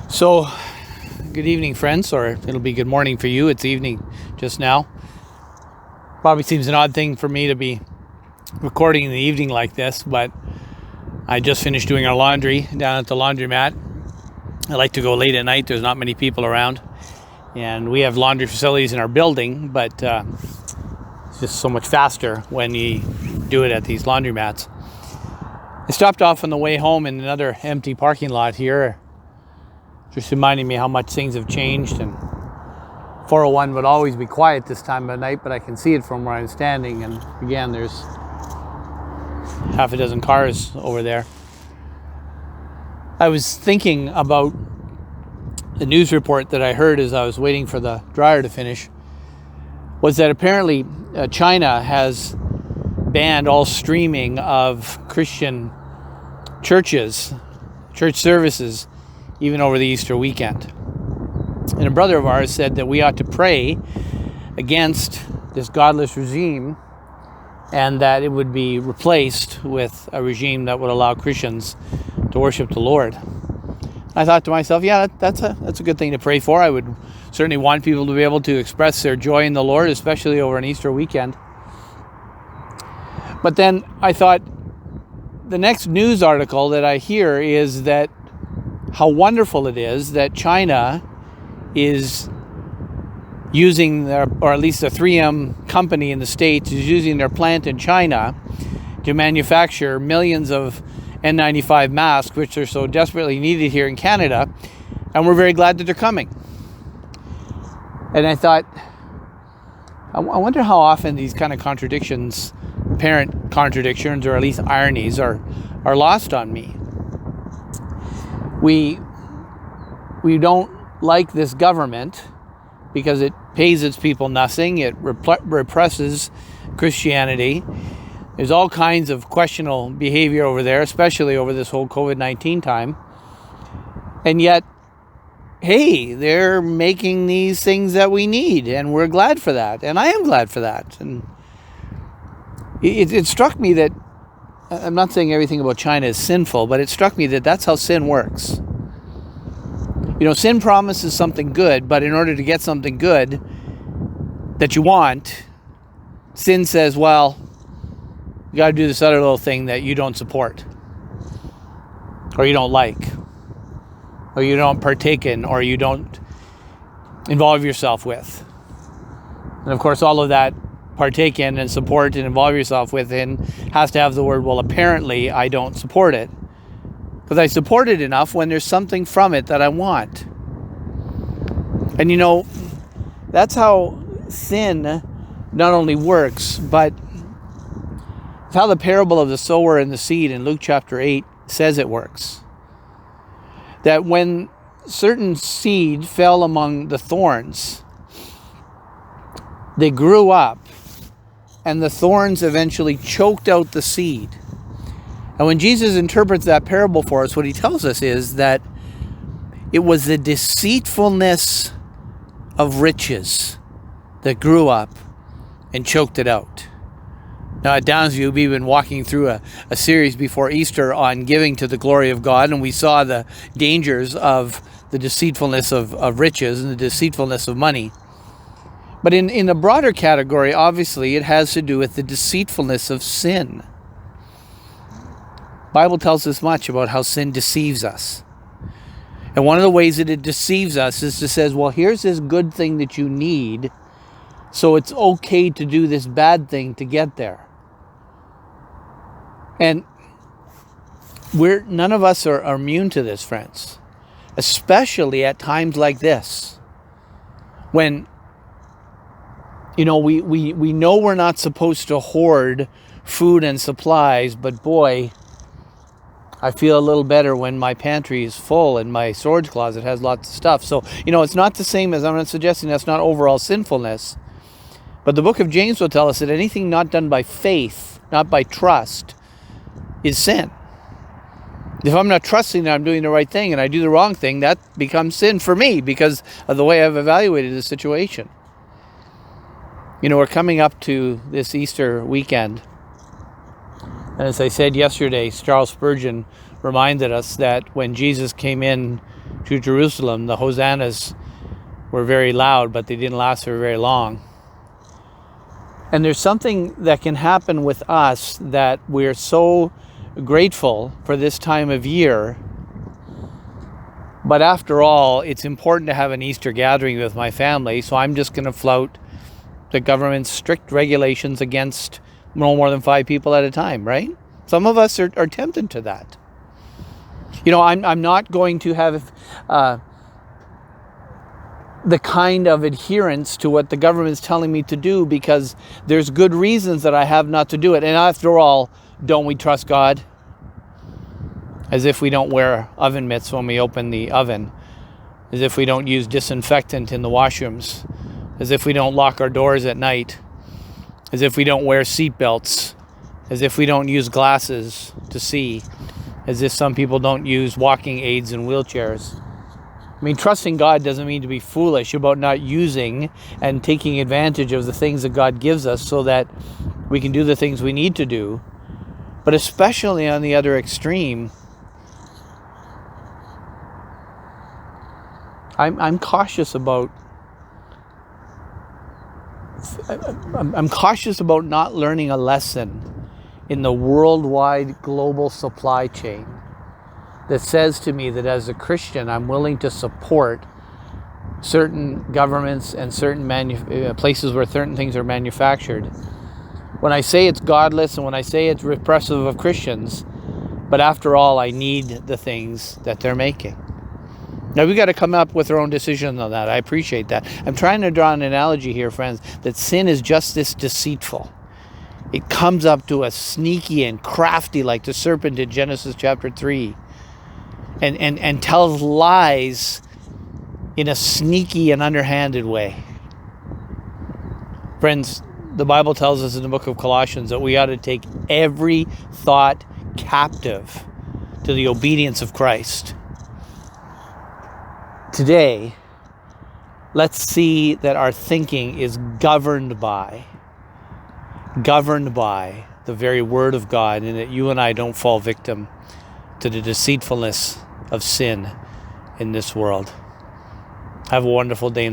So, good evening, friends, or it'll be good morning for you. It's evening just now. Probably seems an odd thing for me to be recording in the evening like this, but I just finished doing our laundry down at the laundromat. I like to go late at night. There's not many people around, and we have laundry facilities in our building, but it's just so much faster when you do it at these laundromats. I stopped off on the way home in another empty parking lot here, just reminding me how much things have changed. And 401 would always be quiet this time of night, but I can see it from where I'm standing. And again, there's half a dozen cars over there. I was thinking about the news report that I heard as I was waiting for the dryer to finish, was that apparently China has banned all streaming of Christian church services, even over the Easter weekend. And a brother of ours said that we ought to pray against this godless regime, and that it would be replaced with a regime that would allow Christians to worship the Lord. I thought to myself, yeah, that's a good thing to pray for. I would certainly want people to be able to express their joy in the Lord, especially over an Easter weekend. But then I thought, the next news article that I hear is that how wonderful it is that China is using their, or at least the 3M company in the States is using their plant in China to manufacture millions of N95 masks, which are so desperately needed here in Canada, and we're very glad that they're coming. And I thought, I wonder how often these kind of contradictions, apparent contradictions, or at least ironies, are lost on me. We don't like this government because it pays its people nothing. It represses Christianity. There's all kinds of questionable behavior over there, especially over this whole COVID-19 time. And yet, hey, they're making these things that we need, and we're glad for that. And I am glad for that. And it struck me that, I'm not saying everything about China is sinful, but it struck me that that's how sin works. You know, sin promises something good, but in order to get something good that you want, sin says, well, you got to do this other little thing that you don't support, or you don't like, or you don't partake in, or you don't involve yourself with. And of course, all of that partake in and support and involve yourself with in has to have the word, well, apparently I don't support it. Because I support it enough when there's something from it that I want. And you know, that's how sin not only works, but it's how the parable of the sower and the seed in Luke chapter 8 says it works. That when certain seed fell among the thorns, they grew up, and the thorns eventually choked out the seed. And when Jesus interprets that parable for us, what he tells us is that it was the deceitfulness of riches that grew up and choked it out. Now at Downsview, we've been walking through a series before Easter on giving to the glory of God, and we saw the dangers of the deceitfulness of riches and the deceitfulness of money. But in the broader category, obviously, it has to do with the deceitfulness of sin. The Bible tells us much about how sin deceives us. And one of the ways that it deceives us is to say, well, here's this good thing that you need, so it's okay to do this bad thing to get there. And none of us are immune to this, friends. Especially at times like this. When, you know, we know we're not supposed to hoard food and supplies, but boy, I feel a little better when my pantry is full and my storage closet has lots of stuff. So, you know, it's not the same as, I'm not suggesting that's not overall sinfulness. But the book of James will tell us that anything not done by faith, not by trust, is sin. If I'm not trusting that I'm doing the right thing and I do the wrong thing, that becomes sin for me because of the way I've evaluated the situation. You know, we're coming up to this Easter weekend. And as I said yesterday, Charles Spurgeon reminded us that when Jesus came in to Jerusalem, the hosannas were very loud, but they didn't last for very long. And there's something that can happen with us, that we're so grateful for this time of year. But after all, it's important to have an Easter gathering with my family, so I'm just going to flout the government's strict regulations against no more than 5 people at a time, right? Some of us are tempted to that. You know, I'm not going to have the kind of adherence to what the government is telling me to do, because there's good reasons that I have not to do it. And after all, don't we trust God? As if we don't wear oven mitts when we open the oven. As if we don't use disinfectant in the washrooms. As if we don't lock our doors at night. As if we don't wear seat belts. As if we don't use glasses to see. As if some people don't use walking aids and wheelchairs. I mean, trusting God doesn't mean to be foolish about not using and taking advantage of the things that God gives us so that we can do the things we need to do. But especially on the other extreme, I'm cautious about not learning a lesson in the worldwide global supply chain that says to me that as a Christian, I'm willing to support certain governments and certain places where certain things are manufactured. When I say it's godless and when I say it's repressive of Christians, but after all, I need the things that they're making. Now, we've got to come up with our own decision on that. I appreciate that. I'm trying to draw an analogy here, friends, that sin is just this deceitful. It comes up to us sneaky and crafty like the serpent in Genesis chapter 3. And tells lies in a sneaky and underhanded way. Friends, the Bible tells us in the book of Colossians that we ought to take every thought captive to the obedience of Christ. Today, let's see that our thinking is governed by the very Word of God, and that you and I don't fall victim to the deceitfulness of sin in this world. Have a wonderful day in the Lord.